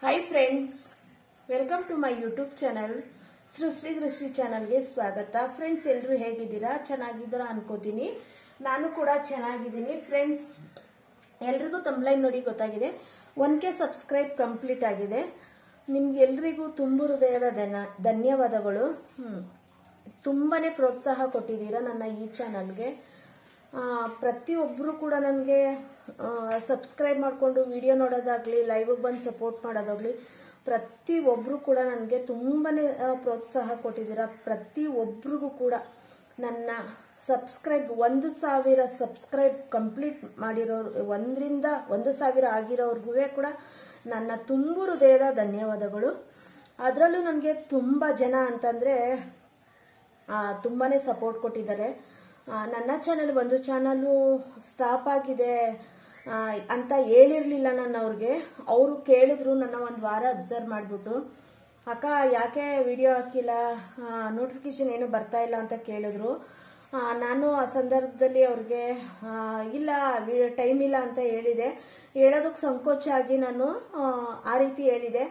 Hi friends, welcome to my YouTube channel Srishti Drishti channel ಗೆ ಸ್ವಾಗತ। Friends, ಎಲ್ಲರೂ ಹೇಗಿದ್ದೀರಾ? ಚೆನ್ನಾಗಿದ್ದೀರಾ ಅನ್ಕೋತೀನಿ। ನಾನು ಕೂಡ ಚೆನ್ನಾಗಿದ್ದೀನಿ। ಫ್ರೆಂಡ್ಸ್, ಎಲ್ಲರಿಗೂ ತಮ್ಲೈನ್ ನೋಡಿ ಗೊತ್ತಾಗಿದೆ, 1K ಸಬ್ಸ್ಕ್ರೈಬ್ ಕಂಪ್ಲೀಟ್ ಆಗಿದೆ। ನಿಮ್ಗೆಲ್ಲರಿಗೂ ತುಂಬು ಹೃದಯದ ಧನ್ಯವಾದಗಳು। ತುಂಬಾನೇ ಪ್ರೋತ್ಸಾಹ ಕೊಟ್ಟಿದ್ದೀರಾ ನನ್ನ ಈ ಚಾನಲ್ಗೆ। ಪ್ರತಿಯೊಬ್ಬರು ಕೂಡ ನನಗೆ ಸಬ್ಸ್ಕ್ರೈಬ್ ಮಾಡಿಕೊಂಡು ವಿಡಿಯೋ ನೋಡೋದಾಗ್ಲಿ, ಲೈವ್ ಬಂದು ಸಪೋರ್ಟ್ ಮಾಡೋದಾಗ್ಲಿ, ಪ್ರತಿಯೊಬ್ಬರು ಕೂಡ ನನಗೆ ತುಂಬಾನೇ ಪ್ರೋತ್ಸಾಹ ಕೊಟ್ಟಿದ್ದೀರಾ। ಪ್ರತಿಯೊಬ್ಬರಿಗೂ ಕೂಡ ನನ್ನ ಸಬ್ಸ್ಕ್ರೈಬ್ 1,000 ಸಬ್ಸ್ಕ್ರೈಬ್ ಕಂಪ್ಲೀಟ್ ಮಾಡಿರೋರು, 1ರಿಂದ 1,000 ಆಗಿರೋರ್ಗೂ ಕೂಡ ನನ್ನ ತುಂಬು ಹೃದಯದ ಧನ್ಯವಾದಗಳು। ಅದರಲ್ಲೂ ನನಗೆ ತುಂಬಾ ಜನ ಅಂತಂದ್ರೆ ತುಂಬಾನೇ ಸಪೋರ್ಟ್ ಕೊಟ್ಟಿದ್ದಾರೆ। ನನ್ನ ಚಾನಲ್ ಒಂದು ಚಾನಲ್ ಸ್ಟಾಪ್ ಆಗಿದೆ ಅಂತ ಹೇಳಿರ್ಲಿಲ್ಲ ನಾನು ಅವ್ರಿಗೆ। ಅವರು ಕೇಳಿದ್ರು, ನನ್ನ ಒಂದು ವಾರ ಅಬ್ಸರ್ವ್ ಮಾಡಿಬಿಟ್ಟು, ಅಕ್ಕ ಯಾಕೆ ವಿಡಿಯೋ ಹಾಕಿಲ್ಲ, ನೋಟಿಫಿಕೇಶನ್ ಏನು ಬರ್ತಾ ಇಲ್ಲ ಅಂತ ಕೇಳಿದ್ರು। ನಾನು ಆ ಸಂದರ್ಭದಲ್ಲಿ ಅವ್ರಿಗೆ ಇಲ್ಲ, ಟೈಮ್ ಇಲ್ಲ ಅಂತ ಹೇಳಿದೆ। ಹೇಳೋದಕ್ಕೆ ಸಂಕೋಚ ಆಗಿ ನಾನು ಆ ರೀತಿ ಹೇಳಿದೆ।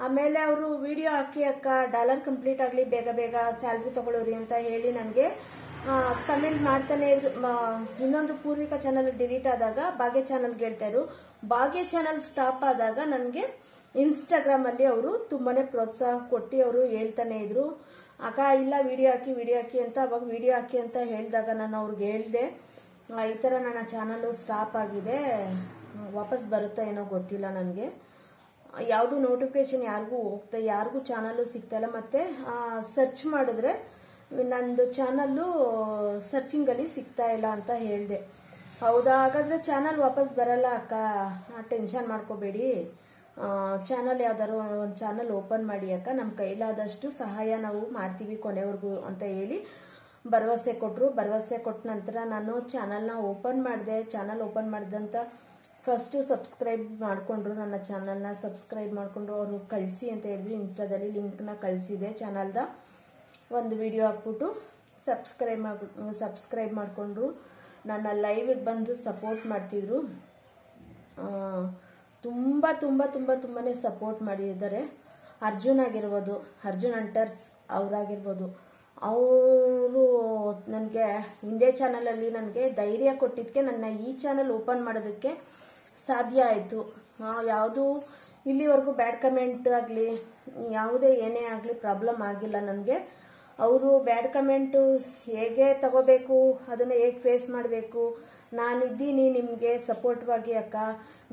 ಆಮೇಲೆ ಅವರು ವಿಡಿಯೋ ಹಾಕಿ ಅಕ್ಕ, ಡಾಲರ್ ಕಂಪ್ಲೀಟ್ ಆಗಲಿ, ಬೇಗ ಬೇಗ ಸ್ಯಾಲ್ರಿ ತಗೊಳ್ಳೋರಿ ಅಂತ ಹೇಳಿ ನನಗೆ ಕಮೆಂಟ್ ಮಾಡ್ತಾನೆ ಇದ್ರು। ಇನ್ನೊಂದು ಪೂರ್ವಿಕಾ ಚಾನಲ್ ಡಿಲೀಟ್ ಆದಾಗ ಭಾಗ್ಯ ಚಾನಲ್ಗೆ ಹೇಳ್ತಾ ಇದ್ರು। ಭಾಗ್ಯ ಚಾನಲ್ ಸ್ಟಾಪ್ ಆದಾಗ ನನಗೆ ಇನ್ಸ್ಟಾಗ್ರಾಮ್ ಅಲ್ಲಿ ಅವರು ತುಂಬಾನೇ ಪ್ರೋತ್ಸಾಹ ಕೊಟ್ಟು ಅವರು ಹೇಳ್ತಾನೆ ಇದ್ರು, ಅಕ್ಕ ಇಲ್ಲ ವಿಡಿಯೋ ಹಾಕಿ ಅಂತ। ಅವಾಗ ವಿಡಿಯೋ ಹಾಕಿ ಅಂತ ಹೇಳಿದಾಗ ನಾನು ಅವ್ರಿಗೆ ಹೇಳಿದೆ, ಈ ತರ ನನ್ನ ಚಾನಲ್ ಸ್ಟಾಪ್ ಆಗಿದೆ, ವಾಪಸ್ ಬರುತ್ತಾ ಏನೋ ಗೊತ್ತಿಲ್ಲ ನನಗೆ, ಯಾವುದು ನೋಟಿಫಿಕೇಶನ್ ಯಾರಿಗೂ ಚಾನಲ್ ಸಿಗ್ತಾ ಇಲ್ಲ, ಮತ್ತೆ ಸರ್ಚ್ ಮಾಡಿದ್ರೆ ನಂದು ಚಾನಲ್ಲು ಸರ್ಚಿಂಗ್ ಅಲ್ಲಿ ಸಿಗ್ತಾ ಇಲ್ಲ ಅಂತ ಹೇಳಿದೆ। ಹೌದಾ, ಹಾಗಾದ್ರೆ ಚಾನಲ್ ವಾಪಸ್ ಬರಲ್ಲ ಅಕ್ಕ, ಟೆನ್ಷನ್ ಮಾಡ್ಕೋಬೇಡಿ, ಚಾನಲ್ ಯಾವ್ದಾರು ಒಂದು ಚಾನಲ್ ಓಪನ್ ಮಾಡಿ ಅಕ್ಕ, ನಮ್ಮ ಕೈಲಾದಷ್ಟು ಸಹಾಯ ನಾವು ಮಾಡ್ತೀವಿ ಕೊನೆವರೆಗೂ ಅಂತ ಹೇಳಿ ಭರವಸೆ ಕೊಟ್ಟರು। ಭರವಸೆ ಕೊಟ್ಟ ನಂತರ ನಾನು ಚಾನಲ್ನ ಓಪನ್ ಮಾಡಿದೆ। ಚಾನಲ್ ಓಪನ್ ಮಾಡಿದಂತ ಫಸ್ಟ್ ಸಬ್ಸ್ಕ್ರೈಬ್ ಮಾಡಿಕೊಂಡ್ರು, ನನ್ನ ಚಾನಲ್ನ ಸಬ್ಸ್ಕ್ರೈಬ್ ಮಾಡಿಕೊಂಡು ಅವರು ಕಳಿಸಿ ಅಂತ ಹೇಳಿದ್ರು। ಇನ್ಸ್ಟಾದಲ್ಲಿ ಲಿಂಕ್ನ ಕಳಿಸಿದೆ ಚಾನಲ್ದ, ಒಂದು ವಿಡಿಯೋ ಹಾಕ್ಬಿಟ್ಟು ಸಬ್ಸ್ಕ್ರೈಬ್ ಮಾಡಿಕೊಂಡ್ರು, ನನ್ನ ಲೈವ್ಗೆ ಬಂದು ಸಪೋರ್ಟ್ ಮಾಡ್ತಿದ್ರು। ತುಂಬಾನೇ ಸಪೋರ್ಟ್ ಮಾಡಿದ್ದಾರೆ। ಅರ್ಜುನ್ ಆಗಿರ್ಬೋದು, ಅರ್ಜುನ್ ಹಂಟರ್ಸ್ ಅವರಾಗಿರ್ಬೋದು, ಅವರು ನನಗೆ ಹಿಂದೆ ಚಾನಲಲ್ಲಿ ನನಗೆ ಧೈರ್ಯ ಕೊಟ್ಟಿದ್ದಕ್ಕೆ ನನ್ನ ಈ ಚಾನಲ್ ಓಪನ್ ಮಾಡೋದಕ್ಕೆ ಸಾಧ್ಯ ಆಯಿತು। ಯಾವುದು ಇಲ್ಲಿವರೆಗೂ ಬ್ಯಾಡ್ ಕಮೆಂಟ್ ಆಗಲಿ, ಯಾವುದೇ ಏನೇ ಆಗಲಿ ಪ್ರಾಬ್ಲಮ್ ಆಗಿಲ್ಲ ನನಗೆ। ಅವರು ಬ್ಯಾಡ್ ಕಮೆಂಟು ಹೇಗೆ ತಗೋಬೇಕು, ಅದನ್ನು ಹೇಗೆ ಫೇಸ್ ಮಾಡಬೇಕು, ನಾನಿದ್ದೀನಿ ನಿಮಗೆ ಸಪೋರ್ಟಿವಾಗಿ ಅಕ್ಕ,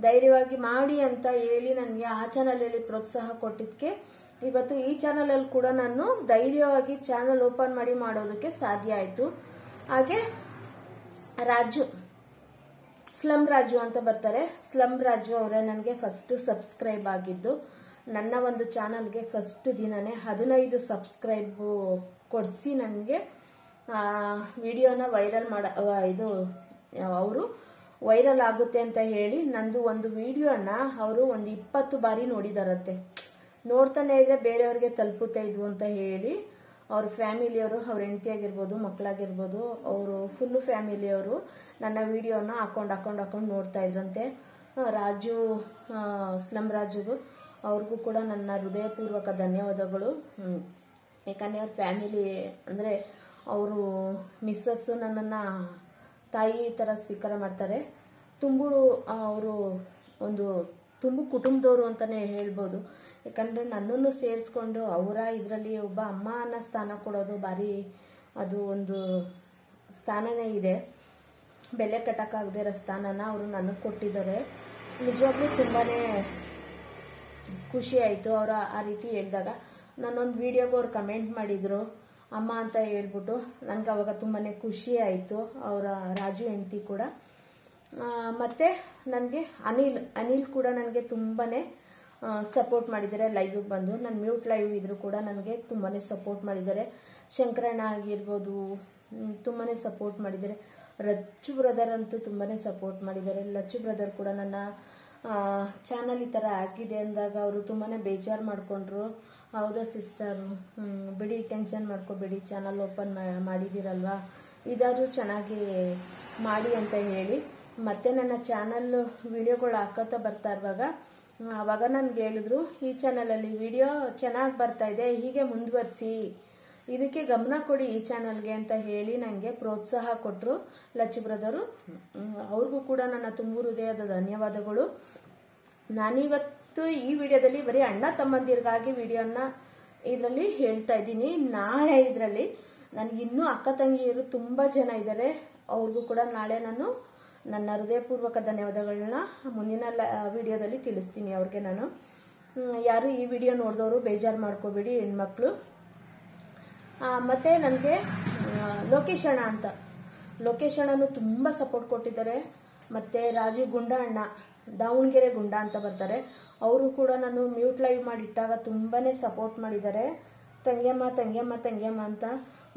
ಧೈರ್ಯವಾಗಿ ಮಾಡಿ ಅಂತ ಹೇಳಿ ನನಗೆ ಆ ಚಾನಲಲ್ಲಿ ಪ್ರೋತ್ಸಾಹ ಕೊಟ್ಟಿದ್ದಕ್ಕೆ ಇವತ್ತು ಈ ಚಾನಲಲ್ಲಿ ಕೂಡ ನಾನು ಧೈರ್ಯವಾಗಿ ಚಾನಲ್ ಓಪನ್ ಮಾಡಿ ಮಾಡೋದಕ್ಕೆ ಸಾಧ್ಯ ಆಯಿತು। ಹಾಗೆ ರಾಜು, ಸ್ಲಮ್ ರಾಜು ಅಂತ ಬರ್ತಾರೆ, ಸ್ಲಮ್ ರಾಜು ಅವರೇ ನನಗೆ ಫಸ್ಟ್ ಸಬ್ಸ್ಕ್ರೈಬ್ ಆಗಿದ್ದು। ನನ್ನ ಒಂದು ಚಾನಲ್ಗೆ ಫಸ್ಟ್ ದಿನನೇ 15 ಸಬ್ಸ್ಕ್ರೈಬ್ ಕೊಡಿಸಿ ನನಗೆ ವಿಡಿಯೋನ ವೈರಲ್ ಅವರು ವೈರಲ್ ಆಗುತ್ತೆ ಅಂತ ಹೇಳಿ ನಂದು ಒಂದು ವಿಡಿಯೋನ ಅವರು ಒಂದು 20 ಬಾರಿ ನೋಡಿದಾರಂತೆ। ನೋಡ್ತಾನೆ ಇದ್ರೆ ಬೇರೆಯವ್ರಿಗೆ ತಲುಪುತ್ತಾ ಇದ್ವು ಅಂತ ಹೇಳಿ ಅವ್ರ ಫ್ಯಾಮಿಲಿಯವರು, ಅವ್ರ ಹೆಂಡತಿ ಆಗಿರ್ಬೋದು, ಮಕ್ಕಳಾಗಿರ್ಬೋದು, ಅವರು ಫುಲ್ಲು ಫ್ಯಾಮಿಲಿಯವರು ನನ್ನ ವಿಡಿಯೋನ ಹಾಕೊಂಡು ನೋಡ್ತಾ ಇದ್ರಂತೆ। ರಾಜು, ಸ್ಲಮ್ ರಾಜುಗೂ ಅವ್ರಿಗೂ ಕೂಡ ನನ್ನ ಹೃದಯಪೂರ್ವಕ ಧನ್ಯವಾದಗಳು। ಯಾಕಂದರೆ ಅವ್ರ ಫ್ಯಾಮಿಲಿ ಅಂದರೆ ಅವರು ಮಿಸ್ಸಸ್ಸು ನನ್ನನ್ನು ತಾಯಿ ಥರ ಸ್ವೀಕಾರ ಮಾಡ್ತಾರೆ। ಅವರು ಒಂದು ತುಂಬು ಕುಟುಂಬದವರು ಅಂತಲೇ ಹೇಳ್ಬೋದು। ಯಾಕಂದರೆ ನನ್ನನ್ನು ಸೇರಿಸ್ಕೊಂಡು ಅವರ ಇದರಲ್ಲಿ ಒಬ್ಬ ಅಮ್ಮ ಅನ್ನೋ ಸ್ಥಾನ ಕೊಡೋದು ಭಾರಿ, ಅದು ಒಂದು ಸ್ಥಾನನೇ ಇದೆ, ಬೆಲೆ ಕಟ್ಟಕ್ಕಾಗದೇ ಇರೋ ಸ್ಥಾನನ ಅವರು ನನಗೆ ಕೊಟ್ಟಿದ್ದಾರೆ। ನಿಜವಾಗ್ಲೂ ತುಂಬಾ ಖುಷಿ ಆಯಿತು ಅವರ ಆ ರೀತಿ ಹೇಳಿದಾಗ। ನಾನೊಂದು ವಿಡಿಯೋಗೆ ಅವ್ರು ಕಮೆಂಟ್ ಮಾಡಿದರು ಅಮ್ಮ ಅಂತ ಹೇಳ್ಬಿಟ್ಟು, ನನಗೆ ಅವಾಗ ತುಂಬಾ ಖುಷಿ ಆಯಿತು, ಅವರ ರಾಜು ಹೆಂಡತಿ ಕೂಡ। ಮತ್ತು ನನಗೆ ಅನಿಲ್ ಕೂಡ ನನಗೆ ತುಂಬಾ ಸಪೋರ್ಟ್ ಮಾಡಿದ್ದಾರೆ ಲೈವ್ಗೆ ಬಂದು, ನಾನು ಮ್ಯೂಟ್ ಲೈವ್ ಇದ್ರೂ ಕೂಡ ನನಗೆ ತುಂಬಾ ಸಪೋರ್ಟ್ ಮಾಡಿದ್ದಾರೆ। ಶಂಕರಣ್ಣ ಆಗಿರ್ಬೋದು ತುಂಬಾ ಸಪೋರ್ಟ್ ಮಾಡಿದ್ದಾರೆ। ಲಚ್ಚು ಬ್ರದರ್ ಅಂತೂ ತುಂಬಾ ಸಪೋರ್ಟ್ ಮಾಡಿದ್ದಾರೆ। ಲಚ್ಚು ಬ್ರದರ್ ಕೂಡ ನನ್ನ ಚಾನಲ್ ಈ ಥರ ಆಗಿದೆ ಅಂದಾಗ ಅವರು ತುಂಬಾ ಬೇಜಾರು ಮಾಡಿಕೊಂಡ್ರು। ಹೌದಾ ಸಿಸ್ಟರ್, ಬಿಡಿ, ಟೆನ್ಷನ್ ಮಾಡ್ಕೋಬೇಡಿ, ಚಾನಲ್ ಓಪನ್ ಮಾಡಿದ್ದೀರಲ್ವಾ, ಇದಾದರೂ ಚೆನ್ನಾಗಿ ಮಾಡಿ ಅಂತ ಹೇಳಿ ಮತ್ತೆ ನನ್ನ ಚಾನಲ್ ವಿಡಿಯೋಗಳು ಹಾಕೋತಾ ಬರ್ತಾ ಇರುವಾಗ ಆವಾಗ ನನಗೆ ಹೇಳಿದ್ರು, ಈ ಚಾನಲಲ್ಲಿ ವಿಡಿಯೋ ಚೆನ್ನಾಗಿ ಬರ್ತಾ ಇದೆ, ಹೀಗೆ ಮುಂದುವರಿಸಿ, ಇದಕ್ಕೆ ಗಮನ ಕೊಡಿ ಈ ಚಾನಲ್ಗೆ ಅಂತ ಹೇಳಿ ನನಗೆ ಪ್ರೋತ್ಸಾಹ ಕೊಟ್ಟರು ಲಚ್ಚು ಬ್ರದರು. ಅವ್ರಿಗೂ ಕೂಡ ನನ್ನ ತುಂಬು ಹೃದಯದ ಧನ್ಯವಾದಗಳು. ನಾನಿವತ್ತು ಈ ವಿಡಿಯೋದಲ್ಲಿ ಬರೀ ಅಣ್ಣ ತಮ್ಮಂದಿರಿಗಾಗಿ ವಿಡಿಯೋನ ಇದರಲ್ಲಿ ಹೇಳ್ತಾ ಇದ್ದೀನಿ. ನಾಳೆ ಇದರಲ್ಲಿ ನನಗಿನ್ನೂ ಅಕ್ಕ ತಂಗಿಯರು ತುಂಬ ಜನ ಇದ್ದಾರೆ, ಅವ್ರಿಗೂ ಕೂಡ ನಾಳೆ ನಾನು ನನ್ನ ಹೃದಯಪೂರ್ವಕ ಧನ್ಯವಾದಗಳನ್ನ ಮುಂದಿನ ವಿಡಿಯೋದಲ್ಲಿ ತಿಳಿಸ್ತೀನಿ ಅವ್ರಿಗೆ ನಾನು. ಯಾರು ಈ ವಿಡಿಯೋ ನೋಡಿದವರು ಬೇಜಾರು ಮಾಡ್ಕೋಬೇಡಿ ಹೆಣ್ಮಕ್ಳು. ಮತ್ತು ನನಗೆ ಲೋಕೇಶ್ ಅಣ್ಣ ಅಂತ, ಲೋಕೇಶ್ ಅಣ್ಣನು ತುಂಬ ಸಪೋರ್ಟ್ ಕೊಟ್ಟಿದ್ದಾರೆ. ಮತ್ತು ರಾಜು ಗುಂಡ ಅಣ್ಣ, ದಾವಣಗೆರೆ ಗುಂಡ ಅಂತ ಬರ್ತಾರೆ, ಅವರು ಕೂಡ ನಾನು ಮ್ಯೂಟ್ ಲೈವ್ ಮಾಡಿಟ್ಟಾಗ ತುಂಬಾ ಸಪೋರ್ಟ್ ಮಾಡಿದ್ದಾರೆ. ತಂಗ್ಯಮ್ಮ ತಂಗ್ಯಮ್ಮ ತಂಗ್ಯಮ್ಮ ಅಂತ.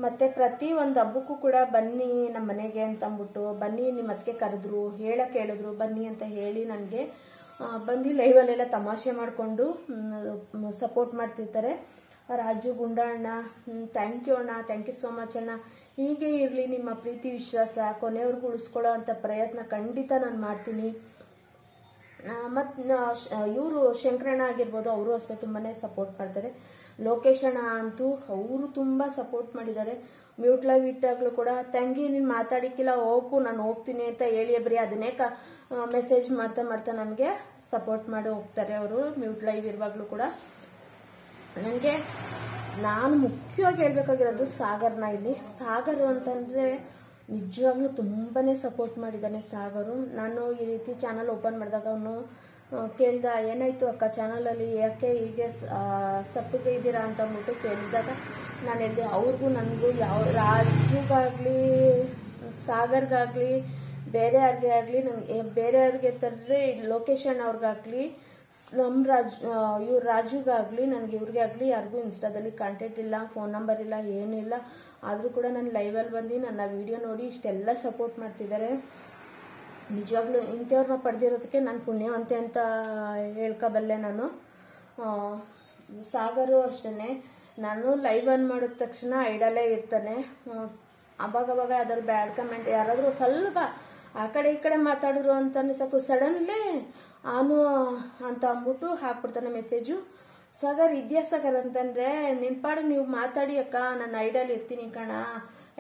ಮತ್ತು ಪ್ರತಿ ಒಂದು ಹಬ್ಬಕ್ಕೂ ಕೂಡ ಬನ್ನಿ ನಮ್ಮ ಮನೆಗೆ ಅಂತ ಅಂದ್ಬಿಟ್ಟು, ಬನ್ನಿ ನಿಮ್ಮ ಅದಕ್ಕೆ ಕರೆದ್ರು, ಹೇಳಕ್ಕೆ ಹೇಳಿದ್ರು, ಬನ್ನಿ ಅಂತ ಹೇಳಿ ನನಗೆ ಬಂದು ಲೈವಲ್ಲೆಲ್ಲ ತಮಾಷೆ ಮಾಡಿಕೊಂಡು ಸಪೋರ್ಟ್ ಮಾಡ್ತಿರ್ತಾರೆ. ರಾಜು ಗುಂಡ ಅಣ್ಣ, ಥ್ಯಾಂಕ್ ಯು ಅಣ್ಣ, ಥ್ಯಾಂಕ್ ಯು ಸೋ ಮಚ್ ಅಣ್ಣ. ಹೀಗೆ ಇರಲಿ ನಿಮ್ಮ ಪ್ರೀತಿ ವಿಶ್ವಾಸ, ಕೊನೆವರೆಗೂ ಉಳಿಸ್ಕೊಳ್ಳೋ ಅಂಥ ಪ್ರಯತ್ನ ಖಂಡಿತ ನಾನು ಮಾಡ್ತೀನಿ. ಮತ್ತು ಇವರು ಶಂಕರಣ್ಣ ಆಗಿರ್ಬೋದು, ಅವರು ಅಷ್ಟೇ ತುಂಬಾ ಸಪೋರ್ಟ್ ಮಾಡ್ತಾರೆ. ಲೋಕೇಶ್ ಅಣ್ಣ ಅಂತೂ ಅವರು ತುಂಬ ಸಪೋರ್ಟ್ ಮಾಡಿದ್ದಾರೆ. ಮ್ಯೂಟ್ ಲೈವ್ ಇಟ್ಟಾಗಲೂ ಕೂಡ ತಂಗಿ ನೀನು ಮಾತಾಡಿಕ್ಕಿಲ್ಲ, ಹೋಗು ನಾನು ಹೋಗ್ತೀನಿ ಅಂತ ಹೇಳಿ ಬರೀ ಅದನ್ನೇ ಮೆಸೇಜ್ ಮಾಡ್ತಾ ಮಾಡ್ತಾ ನನಗೆ ಸಪೋರ್ಟ್ ಮಾಡಿ ಹೋಗ್ತಾರೆ ಅವರು ಮ್ಯೂಟ್ ಲೈವ್ ಇರುವಾಗಲೂ ಕೂಡ. ನನಗೆ ನಾನು ಮುಖ್ಯವಾಗಿ ಹೇಳ್ಬೇಕಾಗಿರೋದು ಸಾಗರ್ನ. ಇಲ್ಲಿ ಸಾಗರು ಅಂತಂದರೆ ನಿಜವಾಗ್ಲೂ ತುಂಬಾ ಸಪೋರ್ಟ್ ಮಾಡಿದ್ದಾನೆ ಸಾಗರು. ನಾನು ಈ ರೀತಿ ಚಾನಲ್ ಓಪನ್ ಮಾಡಿದಾಗ ಅವನು ಕೇಳ್ದ, ಏನಾಯಿತು ಅಕ್ಕ ಚಾನಲಲ್ಲಿ ಯಾಕೆ ಹೀಗೆ ಸಪ್ಪಗೆ ಇದ್ದೀರಾ ಅಂತ ಅಂದ್ಬಿಟ್ಟು ಕೇಳಿದಾಗ ನಾನು ಹೇಳಿದೆ, ಅವ್ರಿಗೂ ನನಗೂ ಯಾವ ರಾಜುಗಾಗಲಿ ಸಾಗರ್ಗಾಗಲಿ ಬೇರೆ ಯಾರಿಗೆ ಆಗಲಿ, ನನಗೆ ಬೇರೆಯವ್ರಿಗೆ ತಂದರೆ ಲೊಕೇಶನ್ ಅವ್ರಿಗಾಗಲಿ ನಮ್ಮ ಇವ್ರು ರಾಜುಗಾಗಲಿ ನನಗೆ ಇವ್ರಿಗೆ ಆಗಲಿ ಯಾರಿಗೂ ಇನ್ಸ್ಟಾದಲ್ಲಿ ಕಾಂಟ್ಯಾಕ್ಟ್ ಇಲ್ಲ, ಫೋನ್ ನಂಬರ್ ಇಲ್ಲ, ಏನೂ ಇಲ್ಲ. ಆದರೂ ಕೂಡ ನಾನು ಲೈವಲ್ಲಿ ಬಂದು ನನ್ನ ವಿಡಿಯೋ ನೋಡಿ ಇಷ್ಟೆಲ್ಲ ಸಪೋರ್ಟ್ ಮಾಡ್ತಿದ್ದಾರೆ. ನಿಜವಾಗ್ಲೂ ಇಂಥವ್ರನ್ನ ಪಡೆದಿರೋದಕ್ಕೆ ನಾನು ಪುಣ್ಯವಂತೆ ಅಂತ ಹೇಳ್ಕೊಬಲ್ಲೆ ನಾನು. ಸಾಗರು ಅಷ್ಟೇ, ನಾನು ಲೈವ್ ಆನ್ ಮಾಡಿದ ತಕ್ಷಣ ಐಡಲ್ಲೇ ಇರ್ತಾನೆ. ಅವಾಗವಾಗ ಅದರ ಬ್ಯಾಡ್ ಕಮೆಂಟ್ ಯಾರಾದರೂ ಸ್ವಲ್ಪ ಆ ಕಡೆ ಈ ಕಡೆ ಮಾತಾಡಿದ್ರು ಅಂತಾನೆ ಸಾಕು, ಸಡನ್ಲಿ ಆನು ಅಂತ ಅಂದ್ಬಿಟ್ಟು ಹಾಕ್ಬಿಡ್ತಾನೆ ಮೆಸೇಜು. ಸಾಗರ್ ಇದೆಯಾ ಸಾಗರ್ ಅಂತಂದರೆ, ನಿಮ್ಮ ಪಾಡಿಗೆ ನೀವು ಮಾತಾಡಿ ಅಕ್ಕ, ನಾನು ಐಡಲ್ ಇರ್ತೀನಿ ಕಣ,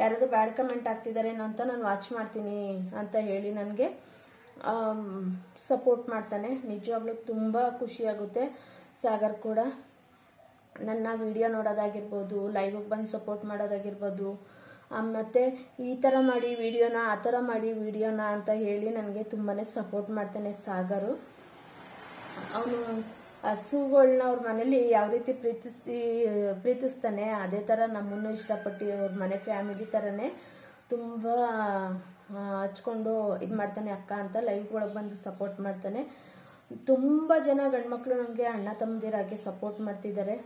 ಯಾರಾದರೂ ಬ್ಯಾಡ್ ಕಮೆಂಟ್ ಆಗ್ತಿದ್ದಾರೇನೋ ಅಂತ ನಾನು ವಾಚ್ ಮಾಡ್ತೀನಿ ಅಂತ ಹೇಳಿ ನನಗೆ ಸಪೋರ್ಟ್ ಮಾಡ್ತಾನೆ. ನಿಜವಾಗ್ಲೂ ತುಂಬ ಖುಷಿಯಾಗುತ್ತೆ. ಸಾಗರ್ ಕೂಡ ನನ್ನ ವಿಡಿಯೋ ನೋಡೋದಾಗಿರ್ಬೋದು, ಲೈವಿಗೆ ಬಂದು ಸಪೋರ್ಟ್ ಮಾಡೋದಾಗಿರ್ಬೋದು, ಮತ್ತು ಈ ಥರ ಮಾಡಿ ವಿಡಿಯೋನ, ಆ ಥರ ಮಾಡಿ ವಿಡಿಯೋನ ಅಂತ ಹೇಳಿ ನನಗೆ ತುಂಬಾ ಸಪೋರ್ಟ್ ಮಾಡ್ತಾನೆ ಸಾಗರು. ಅವನು ಹಸುಗಳನ್ನ ಅವ್ರ ಮನೇಲಿ ಯಾವ ರೀತಿ ಪ್ರೀತಿಸ್ತಾನೆ, ಅದೇ ಥರ ನಮ್ಮನ್ನು ಇಷ್ಟಪಟ್ಟು ಅವ್ರ ಮನೆ ಫ್ಯಾಮಿಲಿ ಥರನೇ ತುಂಬ ಹಚ್ಕೊಂಡು ಇದು ಮಾಡ್ತಾನೆ ಅಕ್ಕ ಅಂತ ಲೈವ್ಗಳಿಗೆ ಬಂದು ಸಪೋರ್ಟ್ ಮಾಡ್ತಾನೆ. ತುಂಬ ಜನ ಗಂಡ್ಮಕ್ಳು ನನಗೆ ಅಣ್ಣ ತಮ್ಮದಿರಾಗಿ ಸಪೋರ್ಟ್ ಮಾಡ್ತಿದ್ದಾರೆ.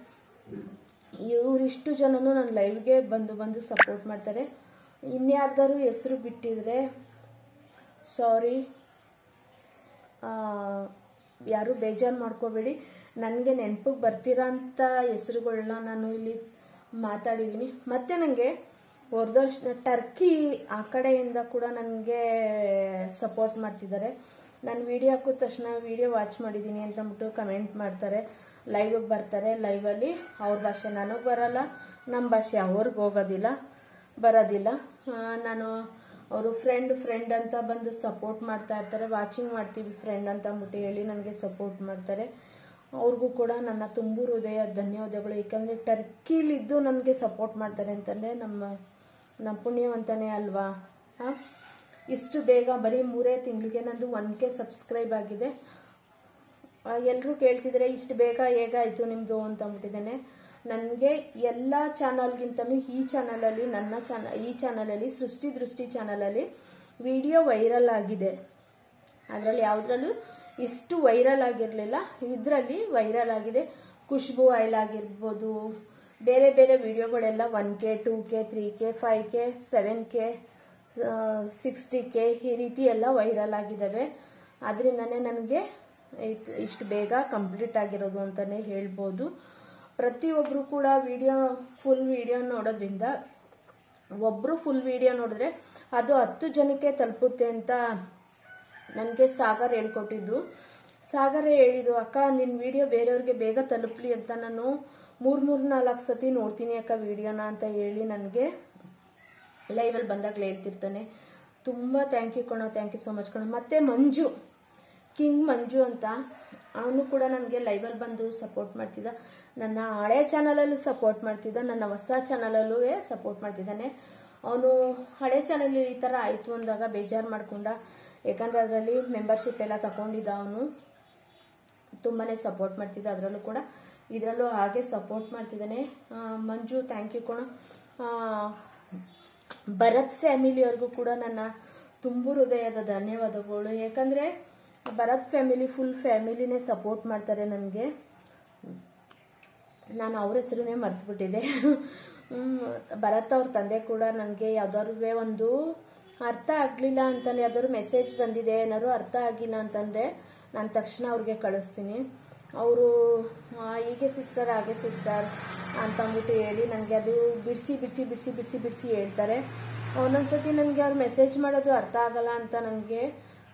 ಇವರಿಷ್ಟು ಜನನು ನನ್ನ ಲೈವ್ಗೆ ಬಂದು ಸಪೋರ್ಟ್ ಮಾಡ್ತಾರೆ. ಇನ್ಯಾರ್ದಾರು ಹೆಸರು ಬಿಟ್ಟಿದ್ರೆ ಸಾರಿ, ಯಾರು ಬೇಜಾರು ಮಾಡ್ಕೋಬೇಡಿ. ನನಗೆ ನೆನಪಿಗೆ ಬರ್ತಿರೋಂಥ ಹೆಸರುಗಳನ್ನ ನಾನು ಇಲ್ಲಿ ಮಾತಾಡಿದ್ದೀನಿ. ಮತ್ತು ನನಗೆ ಹೊರದಷ್ಟು ಟರ್ಕಿ ಆ ಕಡೆಯಿಂದ ಕೂಡ ನನಗೆ ಸಪೋರ್ಟ್ ಮಾಡ್ತಿದ್ದಾರೆ. ನಾನು ವಿಡಿಯೋ ಹಾಕಿದ ತಕ್ಷಣ ವಿಡಿಯೋ ವಾಚ್ ಮಾಡಿದ್ದೀನಿ ಅಂತ ಅಂದ್ಬಿಟ್ಟು ಕಮೆಂಟ್ ಮಾಡ್ತಾರೆ, ಲೈವಿಗೆ ಬರ್ತಾರೆ. ಲೈವಲ್ಲಿ ಅವ್ರ ಭಾಷೆ ನನಗೆ ಬರೋಲ್ಲ, ನಮ್ಮ ಭಾಷೆ ಅವ್ರಿಗೆ ಬರೋದಿಲ್ಲ. ನಾನು ಅವರು ಫ್ರೆಂಡ್ ಅಂತ ಬಂದು ಸಪೋರ್ಟ್ ಮಾಡ್ತಾ ಇರ್ತಾರೆ. ವಾಚಿಂಗ್ ಮಾಡ್ತೀವಿ ಫ್ರೆಂಡ್ ಅಂತ ಅಂದ್ಬಿಟ್ಟು ಹೇಳಿ ನನಗೆ ಸಪೋರ್ಟ್ ಮಾಡ್ತಾರೆ. ಅವ್ರಿಗೂ ಕೂಡ ನನ್ನ ತುಂಬು ಹೃದಯ ಧನ್ಯವಾದಗಳು. ಏಕೆಂದರೆ ಟರ್ಕಿಲಿದ್ದು ನನಗೆ ಸಪೋರ್ಟ್ ಮಾಡ್ತಾರೆ ಅಂತಂದರೆ ನಮ್ಮ ಪುಣ್ಯವಂತನೇ ಅಲ್ವಾ. ಇಷ್ಟು ಬೇಗ ಬರೀ 3 ತಿಂಗಳಿಗೆ ನಂದು 1K ಸಬ್ಸ್ಕ್ರೈಬ್ ಆಗಿದೆ. ಎಲ್ಲರೂ ಕೇಳ್ತಿದ್ದಾರೆ ಇಷ್ಟು ಬೇಗ ಹೇಗಾಯಿತು ನಿಮ್ಮದು ಅಂತ ಅಂದ್ಬಿಟ್ಟಿದ್ದೇನೆ. ನನಗೆ ಎಲ್ಲ ಚಾನಲ್ಗಿಂತಲೂ ಈ ಚಾನಲಲ್ಲಿ ಸೃಷ್ಟಿ ದೃಷ್ಟಿ ಚಾನಲಲ್ಲಿ ವಿಡಿಯೋ ವೈರಲ್ ಆಗಿದೆ. ಅದರಲ್ಲಿ ಯಾವುದ್ರಲ್ಲೂ ಇಷ್ಟು ವೈರಲ್ ಆಗಿರಲಿಲ್ಲ, ಇದರಲ್ಲಿ ವೈರಲ್ ಆಗಿದೆ. ಖುಷ್ಬು ಆಯಿಲ್ ಆಗಿರ್ಬೋದು, ಬೇರೆ ಬೇರೆ ವಿಡಿಯೋಗಳೆಲ್ಲ 1K 2K 3K 5K 7K 60K ಈ ರೀತಿ ಎಲ್ಲ ವೈರಲ್ ಆಗಿದ್ದಾವೆ. ಅದರಿಂದನೇ ನನಗೆ ಇಷ್ಟು ಬೇಗ ಕಂಪ್ಲೀಟ್ ಆಗಿರೋದು ಅಂತಲೇ ಹೇಳ್ಬೋದು. ಪ್ರತಿಯೊಬ್ಬರು ಕೂಡ ಫುಲ್ ವಿಡಿಯೋ ನೋಡೋದ್ರಿಂದ, ಒಬ್ಬರು ಫುಲ್ ವಿಡಿಯೋ ನೋಡಿದ್ರೆ ಅದು 10 ಜನಕ್ಕೆ ತಲುಪುತ್ತೆ ಅಂತ ನನಗೆ ಸಾಗರ್ ಹೇಳ್ಕೊಟ್ಟಿದ್ರು. ಸಾಗರೇ ಹೇಳಿದ್ದು, ಅಕ್ಕ ನಿನ್ನ ವಿಡಿಯೋ ಬೇರೆಯವ್ರಿಗೆ ಬೇಗ ತಲುಪಲಿ ಅಂತ ನಾನು 3-4 ಸತಿ ನೋಡ್ತೀನಿ ಅಕ್ಕ ವಿಡಿಯೋನ ಅಂತ ಹೇಳಿ ನನಗೆ ಲೈವಲ್ಲಿ ಬಂದಾಗಲೇ ಹೇಳ್ತಿರ್ತಾನೆ. ತುಂಬ ಥ್ಯಾಂಕ್ ಯು ಕಣೋ, ಥ್ಯಾಂಕ್ ಯು ಸೋ ಮಚ್ ಕಣೋ. ಮತ್ತು ಮಂಜು, ಕಿಂಗ್ ಮಂಜು ಅಂತ, ಅವನು ಕೂಡ ನನಗೆ ಲೈವಲ್ಲಿ ಬಂದು ಸಪೋರ್ಟ್ ಮಾಡ್ತಿದ್ದ. ನನ್ನ ಹಳೆ ಚಾನಲಲ್ಲೂ ಸಪೋರ್ಟ್ ಮಾಡ್ತಿದ್ದ, ನನ್ನ ಹೊಸ ಚಾನಲಲ್ಲೂ ಸಪೋರ್ಟ್ ಮಾಡ್ತಿದ್ದಾನೆ. ಅವನು ಹಳೆ ಚಾನಲ್ ಈ ಥರ ಆಯಿತು ಅಂದಾಗ ಬೇಜಾರು ಮಾಡ್ಕೊಂಡ, ಯಾಕಂದರೆ ಅದರಲ್ಲಿ ಮೆಂಬರ್ಶಿಪ್ ಎಲ್ಲ ತಗೊಂಡಿದ್ದ. ಅವನು ತುಂಬಾ ಸಪೋರ್ಟ್ ಮಾಡ್ತಿದ್ದ, ಅದರಲ್ಲೂ ಕೂಡ ಇದರಲ್ಲೂ ಹಾಗೆ ಸಪೋರ್ಟ್ ಮಾಡ್ತಿದ್ದಾನೆ. ಮಂಜು ಥ್ಯಾಂಕ್ ಯು ಕಣೋ. ಭರತ್ ಫ್ಯಾಮಿಲಿಯವ್ರಿಗೂ ಕೂಡ ನನ್ನ ತುಂಬು ಹೃದಯದ ಧನ್ಯವಾದಗಳು. ಯಾಕಂದರೆ ಭರತ್ ಫ್ಯಾಮಿಲಿ ಫುಲ್ ಫ್ಯಾಮಿಲಿನೇ ಸಪೋರ್ಟ್ ಮಾಡ್ತಾರೆ ನನಗೆ. ನಾನು ಅವ್ರ ಹೆಸರನ್ನೇ ಮರ್ತುಬಿಟ್ಟಿದ್ದೆ. ಭರತ್ ಅವ್ರ ತಂದೆ ಕೂಡ ನನಗೆ ಯಾವ್ದಾದ್ರು ಒಂದು ಅರ್ಥ ಆಗಲಿಲ್ಲ ಅಂತಂದರೆ, ಯಾವ್ದಾದ್ರು ಮೆಸೇಜ್ ಬಂದಿದೆ ಏನಾದ್ರು ಅರ್ಥ ಆಗಿಲ್ಲ ಅಂತಂದರೆ ನಾನು ತಕ್ಷಣ ಅವ್ರಿಗೆ ಕಳಿಸ್ತೀನಿ. ಅವರು ಹೀಗೆ ಸಿಸ್ಟರ್ ಹಾಗೆ ಸಿಸ್ಟರ್ ಅಂತಂದ್ಬಿಟ್ಟು ಹೇಳಿ ನನಗೆ ಅದು ಬಿಡಿಸಿ ಹೇಳ್ತಾರೆ. ಒಂದೊಂದ್ಸತಿ ನನಗೆ ಅವ್ರು ಮೆಸೇಜ್ ಮಾಡೋದು ಅರ್ಥ ಆಗಲ್ಲ ಅಂತ ನನಗೆ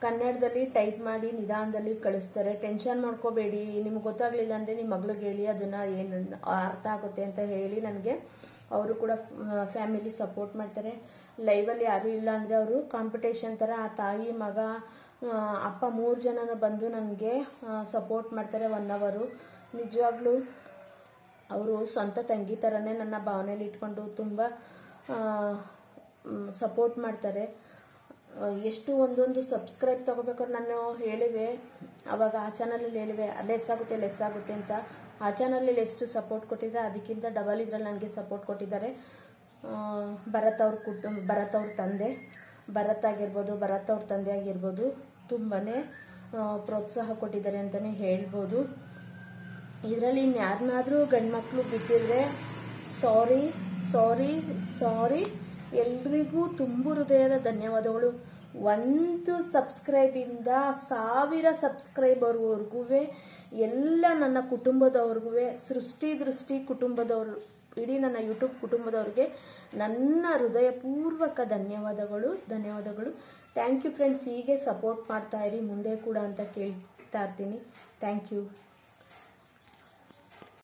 ಕನ್ನಡದಲ್ಲಿ ಟೈಪ್ ಮಾಡಿ ನಿಧಾನದಲ್ಲಿ ಕಳಿಸ್ತಾರೆ. ಟೆನ್ಷನ್ ಮಾಡ್ಕೋಬೇಡಿ, ನಿಮ್ಗೆ ಗೊತ್ತಾಗಲಿಲ್ಲ ಅಂದರೆ ನಿಮ್ಮ ಮಗಳಿಗೆ ಹೇಳಿ, ಅದನ್ನು ಏನು ಅರ್ಥ ಆಗುತ್ತೆ ಅಂತ ಹೇಳಿ ನನಗೆ ಅವರು ಕೂಡ ಫ್ಯಾಮಿಲಿ ಸಪೋರ್ಟ್ ಮಾಡ್ತಾರೆ. ಲೈವಲ್ಲಿ ಯಾರೂ ಇಲ್ಲ ಅಂದರೆ ಅವರು ಕಾಂಪಿಟೇಷನ್ ಥರ ಆ ತಾಯಿ ಮಗ ಅಪ್ಪ 3 ಜನನೂ ಬಂದು ನನಗೆ ಸಪೋರ್ಟ್ ಮಾಡ್ತಾರೆ 1 ಅವರು. ನಿಜವಾಗ್ಲೂ ಅವರು ಸ್ವಂತ ತಂಗಿ ಥರನೇ ನನ್ನ ಭಾವನೆಯಲ್ಲಿ ಇಟ್ಕೊಂಡು ತುಂಬ ಸಪೋರ್ಟ್ ಮಾಡ್ತಾರೆ. ಎಷ್ಟು ಒಂದೊಂದು ಸಬ್ಸ್ಕ್ರೈಬ್ ತೊಗೋಬೇಕಾದ್ರೆ ನಾನು ಹೇಳಿವೆ, ಅವಾಗ ಆ ಚಾನಲಲ್ಲಿ ಹೇಳಿವೆ ಲೆಸ್ ಆಗುತ್ತೆ ಅಂತ. ಆ ಚಾನಲಲ್ಲಿ ಎಷ್ಟು ಸಪೋರ್ಟ್ ಕೊಟ್ಟಿದ್ದಾರೆ ಅದಕ್ಕಿಂತ ಡಬಲ್ ಇದರಲ್ಲಿ ನನಗೆ ಸಪೋರ್ಟ್ ಕೊಟ್ಟಿದ್ದಾರೆ. ಭರತ್ ಅವ್ರ ತಂದೆ, ಭರತ್ ಆಗಿರ್ಬೋದು, ಭರತ್ ಅವ್ರ ತಂದೆ ಆಗಿರ್ಬೋದು, ತುಂಬಾ ಪ್ರೋತ್ಸಾಹ ಕೊಟ್ಟಿದ್ದಾರೆ ಅಂತಲೇ ಹೇಳ್ಬೋದು. ಇದರಲ್ಲಿ ಇನ್ಯಾರನ್ನಾದರೂ ಗಂಡ್ಮಕ್ಳು ಬಿಟ್ಟಿದ್ರೆ ಸಾರಿ ಎಲ್ರಿಗೂ ತುಂಬು ಹೃದಯದ ಧನ್ಯವಾದಗಳು. 1 ಸಬ್ಸ್ಕ್ರೈಬಿಂದ 1000 ಸಬ್ಸ್ಕ್ರೈಬರ್ವರೆಗೂ ಎಲ್ಲ ನನ್ನ ಕುಟುಂಬದವ್ರಿಗೂ, ಸೃಷ್ಟಿ ಕುಟುಂಬದವರು, ಇಡೀ ನನ್ನ ಯೂಟ್ಯೂಬ್ ಕುಟುಂಬದವ್ರಿಗೆ ನನ್ನ ಹೃದಯಪೂರ್ವಕ ಧನ್ಯವಾದಗಳು. Thank you friends. ಹೀಗೆ ಸಪೋರ್ಟ್ ಮಾಡ್ತಾ ಇರಿ ಮುಂದೆ ಕೂಡ ಅಂತ ಕೇಳ್ತಾ ಇರ್ತೀನಿ. Thank you.